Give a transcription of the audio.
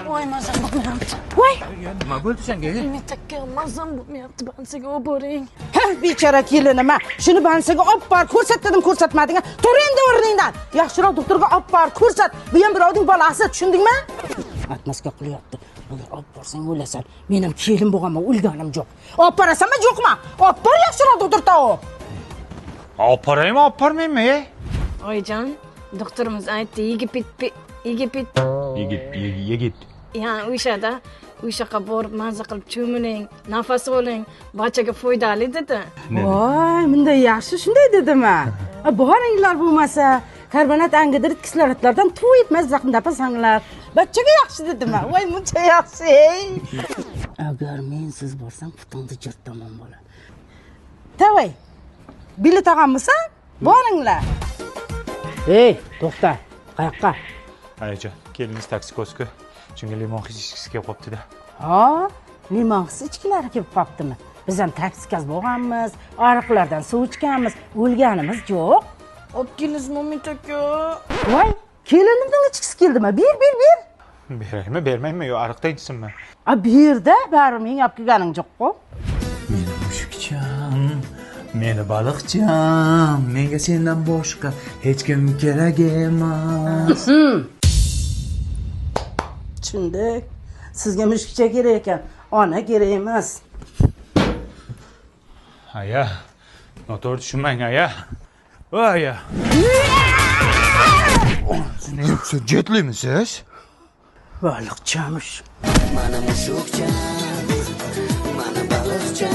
Voy mazam bo'lmayapti. Voy. Nima bo'ldi senga? Metakka mazam bo'lmayapti. Bansiga olib boring. Ha, bechora kelinim. Shuni bansiga olib bor, ko'rsat dedim, ko'rsatmading. Tur endi o'rningdan. Yaxshiroq doktorga olib bor, ko'rsat. Bu ham birovning bolasi, tushundingmi? Atmasga qilyapti. Agar olib borsang o'lasan. Men ham kelin bo'lganman, o'lganim yo'q. Olib borasanmi, yo'qmi? Olib bor yaxshiroq doktorga. Olib bormaymi? Oyjon, doktorimiz aytdi, Yigit. Yani o'shaqa borib maza qilib cho'miling, nafas oling, barchaga foydali dedi. Voy, bunday yaxshi shunday dedimi? Boringlar bo'lmasa, karbonat angidrid kislorodlardan to'yitmas nafas anglar. Barchaga yaxshi dedimi? Voy, buncha yaxshi. Agar men siz borsam, putingni jirtaman bola. Tavay. Bilet olganmisan? Boringlar. Ey, to'xta. Qayoqqa? Ayajon, keliniz taksikoska. Chunki limon ichkisi kelib qopti-da. Ha, limon ichkilari kelib qoptimi? Biz ham taksikaz bo'lganmiz, ariqlardan suv ichganmiz, o'lganimiz yo'q. Olib kelingizmi, Metakka? Voy, kelinimning ichkisi keldimi? Bir. Beraymi, bermaymi? Yo, ariqda ichsinmi? Birda bari men olib kelganing yo'q-ku. Meni mushukcham, meni baliqcham, menga sendan boshqa hech kim kerak emas. Tushundik. Sizga mushukcha kerak ekan, ona kerak emas. Aya, noto'g'ri tushunmang, aya. Aya. Siz jetlimisiz? Baliqchamush. Mana mushukcha, mana baliqcha.